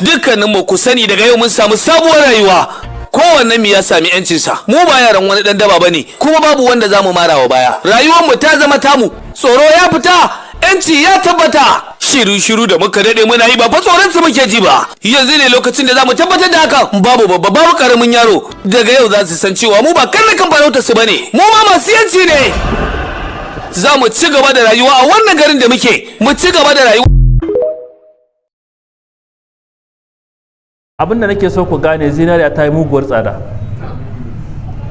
dukkanin mu ku sani daga yau mun samu sabuwar rayuwa. Kowanne mu ya sami yancinsa. Mu ba yaran wani dan daba bane, kuma babu wanda zamu marawa baya. Rayuwar mu ta zama tamu. Tsoro ya fita, yanci ya tabbata. Shiru da muka dade muna yi ba fa tsoron su muke ji ba. Yanzu ne lokacin da zamu tabbatar da haka. Babu babba babu karamin yaro. Daga yau za su san cewa mu ba kan farautar su bane. Mu ma masu yanci ne. Za mu ci gaba da rayuwa a wannan garin da muke. Mu ci gaba da rayuwa. Abin da nake so ku gane, zinariya ta yi muguwar tsada.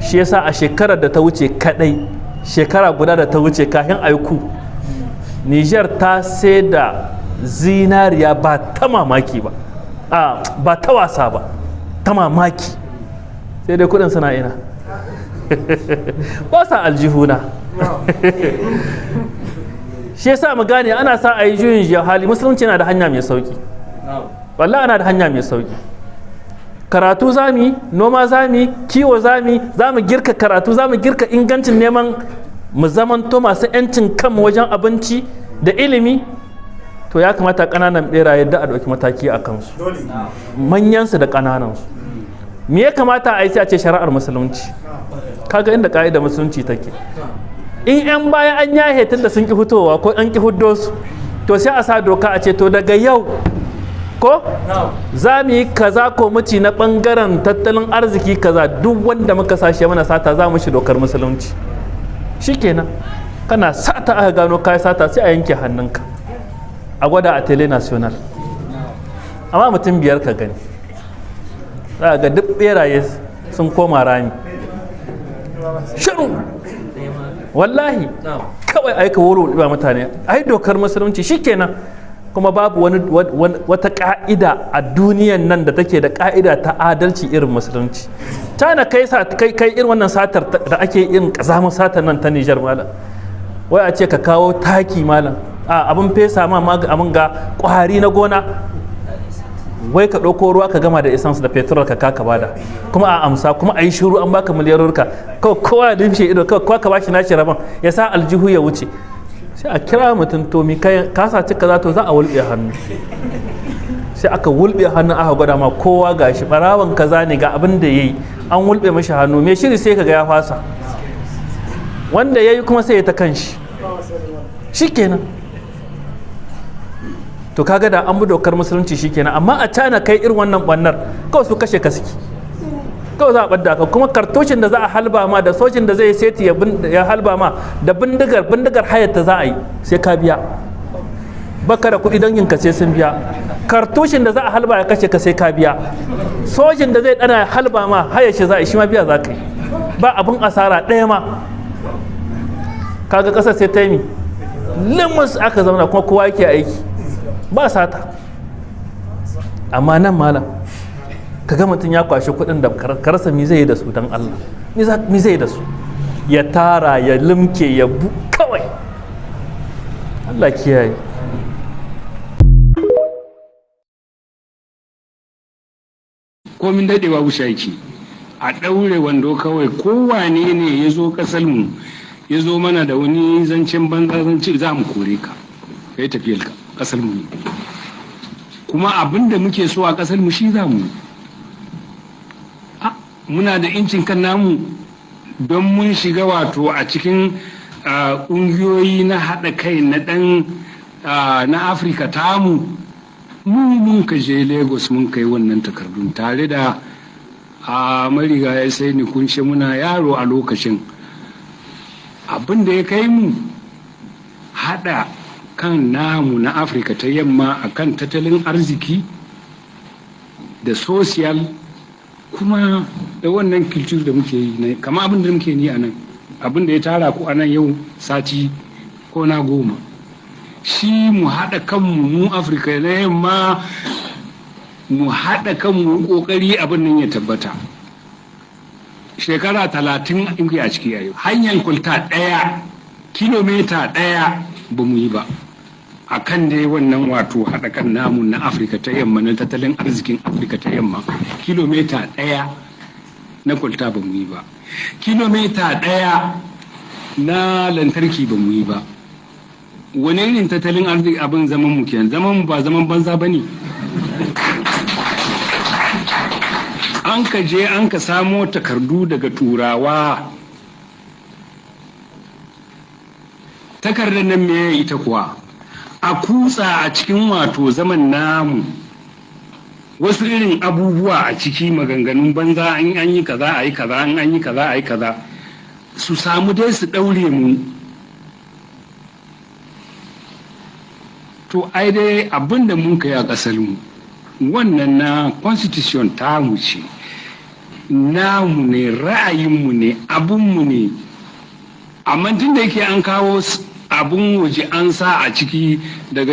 Shi yasa a shekarar da ta wuce kadai, shekara guda da ta wuce kafin aiku, Niger ta sai da zinariya ba ta mamaki ba, ba ta wasa ba, ta mamaki. Sai dai kudin suna ina ba sa aljihuna. Shi yasa mu gane ana sa a yi juyin hali. Musulunci na da hanya mai sauki, wallahi ana da hanya mai sauki. Karatu zami, noma zami, kiwo zami, zamu girka karatu, zamu girka ingancin neman mu zamanto masu 'yancin kanmu wajen abinci da ilimi. To ya kamata ƙananan ɓeraye da a ɗauki mataki a kansu, manyansu da ƙananansu. Me ya kamata a yi sai a ce shari'ar musulunci. Kaga inda ƙa'idar musulunci take. In 'yan baya an yahe tun da sun ƙi fitowa ko an ƙi huddo su, to sai a sa doka a ce to daga yau ko za mu yi kaza ko muci na ɓangaren tattalin arziki kaza, duk wanda muka sashe mana sata za mu shi dokar musulunci. Shikenan kana sata aka gano kai sata sai a yanke hannunka, a gwada a tele national. Amma mutum 5 ka gani, za ga duk beraye sun koma rami. Shiru wallahi, kawai aika wuro ba mutane ai dokar musulunci shikenan. Kuma babu wata ka'ida a duniyan nan da take da ka'ida ta adalci irin musulunci. China kai irin wannan satar da ake irin kazamin satar nan ta Niger malam, wai a ce ka kawo taki malam, abin fesa ma abin ga kwari na gona, wai ka ɗauko ruwa ka gama da essence da petrol ka bada, kuma a amsa, kuma a yi shiru, an baka miliyarurka, kawai kowa ya dimshe ido, kawai ka bashi nashi rabon ya sa aljihu ya wuce. Sai a kira mutum, to mi ka saci kaza, to za a wulɓe hannu. Sai aka wulɓe hannu, aka gwada ma kowa gashi barawan kaza ne ga abin da yayi, an wulɓe mashi hannu. Me shiri sai kaga ya fasa, wanda yayi kuma sai ya ta kanshi. Shikenan. To kaga da an bi dokar musulunci shikenan. Amma a China kai irin wannan bannar, kawai su kashe kaski, kawai za a ɓadda ka. Kuma kartoshin da za a halba ma da sojin da zai seti ya halba ma da bindigar hayata za a yi sai ka biya. Baka da kuɗi danginka sai sun biya. Kartoshin da za a halba ya kashe ka sai ka biya. Sojin da zai ɗana halba ma hayashi za a yi, shi ma biya za ka yi. Ba abin asara ɗaya ma. Kaga ƙasar sai ta yi limus aka zauna, kuma kowa yake aiki, ba sata. Amma nan malam, kaga mutum ya kwashe kuɗin da karasa mi zai yi da su don Allah, mi zai yi da su, ya tara ya limke ya kawai. Allah kiyaye. Komin daɗewa wuce yake a ɗaure wando kawai. Kowane ne ya zo ƙasarmu ya zo mana da wani zancen banza zance, za mu kore ka, kai tafiyar ka, ƙasarmu ne. Kuma abin da muke so a ƙasarmu shi za mu. Muna da incin kan namu don mun shiga wato a cikin ƙungiyoyi na haɗa kai na Afirka tamu. Mun ka je Lagos mun kai wannan takardun tare da marigayi sai ni kunshe, muna yaro a lokacin. Abin da ya kai mu haɗa kan namu na Afirka ta yamma a kan tattalin arziki da social, kuma da wannan culture da muke yi, kama abin da muke yi a nan, abin da ya tara ku a nan yau sati ko na 10, shi mu haɗa kanmu mu Afirka na yamma, mu haɗa kanmu ƙoƙari abin nan ya tabbata. Shekara 30 in a ciki yayo, hanyar kulta 1 kilomita 1 ba mu yi ba, a kan dai wannan wato haɗa kan namu na Afirka ta yamma, na tattalin arzikin Afirka ta yamma. Kilomita 1 na kwalta ba mu yi ba, kilomita 1 na lantarki ba mu yi ba. Wani irin tattalin arziki abin zaman mu kenan? Zaman mu ba zaman banza ba ne. an ka je an ka samo takardu daga turawa. Takardar nan me ita kuwa a kutsa a cikin wato zaman namu wasu irin abubuwa a ciki, maganganun banza, an yi kaza a yi kaza, an yi kaza a yi kaza, su samu dai su ɗaure mu. To ai dai abin da mun kai a ƙasar mu wannan na constitution tamu ce, namu ne, ra'ayinmu ne, abinmu ne, amma tun da yake an kawo abin waje an sa a ciki daga